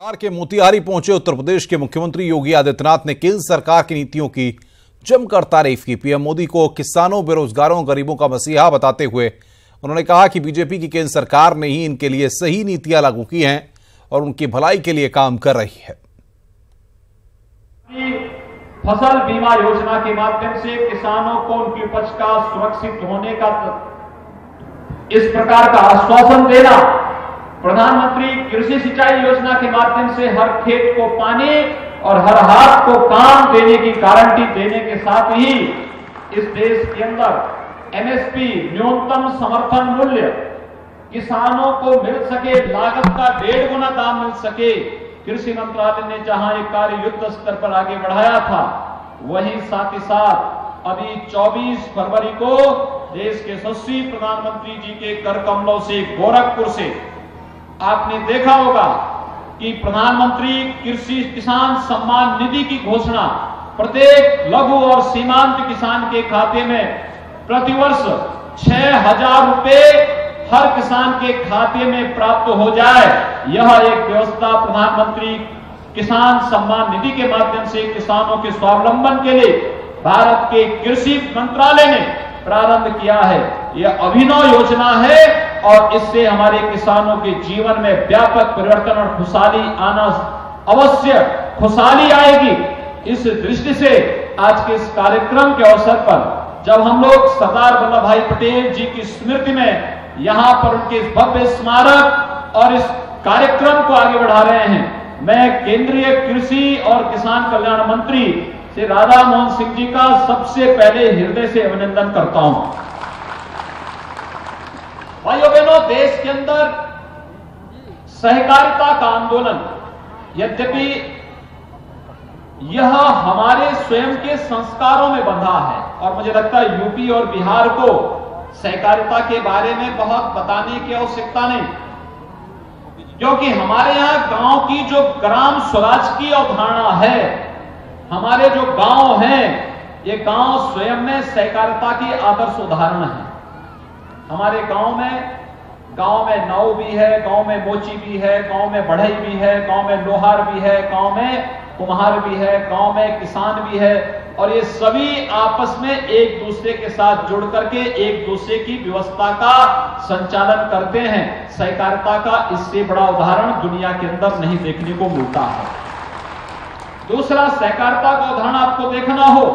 बिहार के मोतिहारी पहुंचे उत्तर प्रदेश के मुख्यमंत्री योगी आदित्यनाथ ने केंद्र सरकार की नीतियों की जमकर तारीफ की। पीएम मोदी को किसानों, बेरोजगारों, गरीबों का मसीहा बताते हुए उन्होंने कहा कि बीजेपी की केंद्र सरकार ने ही इनके लिए सही नीतियां लागू की हैं और उनकी भलाई के लिए काम कर रही है। फसल बीमा योजना के माध्यम से किसानों को उनकी उपज का सुरक्षित होने का इस प्रकार का आश्वासन देना, प्रधानमंत्री कृषि सिंचाई योजना के माध्यम से हर खेत को पानी और हर हाथ को काम देने की गारंटी देने के साथ ही इस देश के अंदर एमएसपी न्यूनतम समर्थन मूल्य किसानों को मिल सके, लागत का 1.5 गुना दाम मिल सके। कृषि मंत्रालय ने जहां एक कार्य युद्ध स्तर पर आगे बढ़ाया था, वहीं साथ ही साथ अभी 24 फरवरी को देश के यशस्वी प्रधानमंत्री जी के कर कमलों से गोरखपुर से आपने देखा होगा कि प्रधानमंत्री कृषि किसान सम्मान निधि की घोषणा प्रत्येक लघु और सीमांत किसान के खाते में प्रतिवर्ष 6,000 रुपए हर किसान के खाते में प्राप्त हो जाए। यह एक व्यवस्था प्रधानमंत्री किसान सम्मान निधि के माध्यम से किसानों के स्वावलंबन के लिए भारत के कृषि मंत्रालय ने प्रारंभ किया है। यह अभिनव योजना है और इससे हमारे किसानों के जीवन में व्यापक परिवर्तन और खुशहाली आना, अवश्य खुशहाली आएगी। इस दृष्टि से आज के इस कार्यक्रम के अवसर पर जब हम लोग सरदार वल्लभ भाई पटेल जी की स्मृति में यहां पर उनके इस भव्य स्मारक और इस कार्यक्रम को आगे बढ़ा रहे हैं, मैं केंद्रीय कृषि और किसान कल्याण मंत्री श्री राधा मोहन सिंह जी का सबसे पहले हृदय से अभिनंदन करता हूं। भाइयों बहनों, देश के अंदर सहकारिता का आंदोलन, यद्यपि यह हमारे स्वयं के संस्कारों में बंधा है और मुझे लगता है यूपी और बिहार को सहकारिता के बारे में बहुत बताने की आवश्यकता नहीं, क्योंकि हमारे यहां गांव की जो ग्राम स्वराज की अवधारणा है, हमारे जो गांव हैं, ये गांव स्वयं में सहकारिता की आदर्श उदाहरण है। हमारे गांव में नाव भी है, गांव में मोची भी है, गांव में बढ़ई भी है, गांव में लोहार भी है, गांव में कुम्हार भी है, गांव में किसान भी है और ये सभी आपस में एक दूसरे के साथ जुड़ करके एक दूसरे की व्यवस्था का संचालन करते हैं। सहकारिता का इससे बड़ा उदाहरण दुनिया के अंदर नहीं देखने को मिलता है। दूसरा, सहकारिता का उदाहरण आपको देखना हो,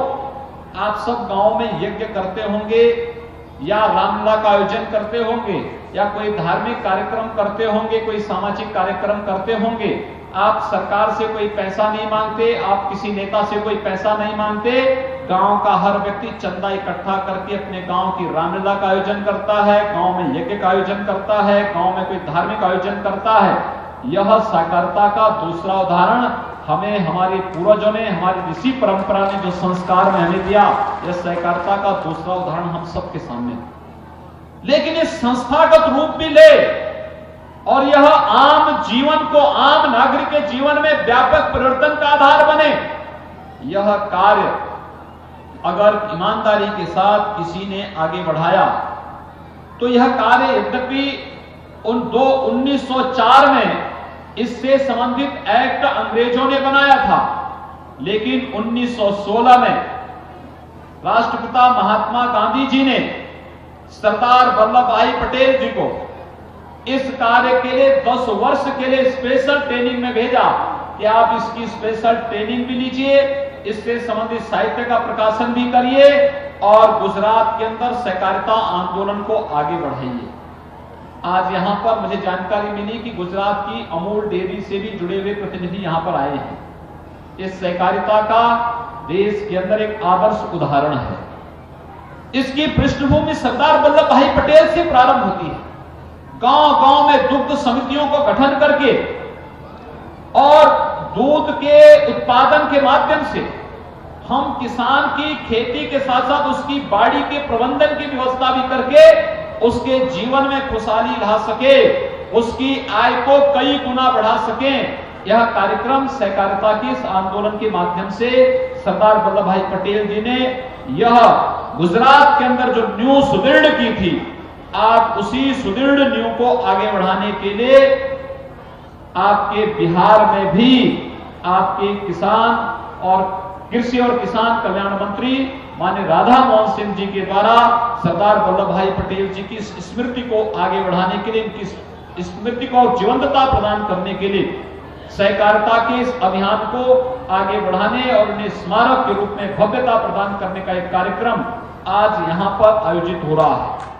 आप सब गांव में यज्ञ करते होंगे या रामलीला का आयोजन करते होंगे या कोई धार्मिक कार्यक्रम करते होंगे, कोई सामाजिक कार्यक्रम करते होंगे। आप सरकार से कोई पैसा नहीं मांगते, आप किसी नेता से कोई पैसा नहीं मांगते, गांव का हर व्यक्ति चंदा इकट्ठा करके अपने गांव की रामलीला का आयोजन करता है, गांव में यज्ञ का आयोजन करता है, गांव में कोई धार्मिक आयोजन करता है। यह सहकारिता का दूसरा उदाहरण हमें हमारे पूर्वजों ने, हमारी ऋषि परंपरा ने जो संस्कार में हमें दिया, यह सहकारिता का दूसरा उदाहरण हम सबके सामने। लेकिन इस संस्थागत रूप भी ले और यह आम जीवन को, आम नागरिक के जीवन में व्यापक परिवर्तन का आधार बने। यह कार्य अगर ईमानदारी के साथ किसी ने आगे बढ़ाया तो यह कार्य, यद्यपि 1904 में इससे संबंधित एक्ट अंग्रेजों ने बनाया था, लेकिन 1916 में राष्ट्रपिता महात्मा गांधी जी ने सरदार वल्लभ भाई पटेल जी को इस कार्य के लिए 10 वर्ष के लिए स्पेशल ट्रेनिंग में भेजा कि आप इसकी स्पेशल ट्रेनिंग भी लीजिए, इससे संबंधित साहित्य का प्रकाशन भी करिए और गुजरात के अंदर सहकारिता आंदोलन को आगे बढ़ाइए। आज यहां पर मुझे जानकारी मिली कि गुजरात की अमूल डेयरी से भी जुड़े हुए प्रतिनिधि यहां पर आए हैं। इस सहकारिता का देश के अंदर एक आदर्श उदाहरण है। इसकी पृष्ठभूमि सरदार वल्लभ भाई पटेल से प्रारंभ होती है। गांव-गांव में दुग्ध समितियों को गठन करके और दूध के उत्पादन के माध्यम से हम किसान की खेती के साथ साथ उसकी बाड़ी के प्रबंधन की व्यवस्था भी करके उसके जीवन में खुशहाली ला सके, उसकी आय को कई गुना बढ़ा सकें। यह कार्यक्रम सहकारिता के इस आंदोलन के माध्यम से सरदार वल्लभ भाई पटेल जी ने यह गुजरात के अंदर जो नींव सुदृढ़ की थी, आज उसी सुदृढ़ नींव को आगे बढ़ाने के लिए आपके बिहार में भी आपके किसान और कृषि और किसान कल्याण मंत्री माननीय राधा मोहन सिंह जी के द्वारा सरदार वल्लभ भाई पटेल जी की स्मृति को आगे बढ़ाने के लिए, इनकी स्मृति को जीवंतता प्रदान करने के लिए सहकारिता के इस अभियान को आगे बढ़ाने और उन्हें स्मारक के रूप में भव्यता प्रदान करने का एक कार्यक्रम आज यहां पर आयोजित हो रहा है।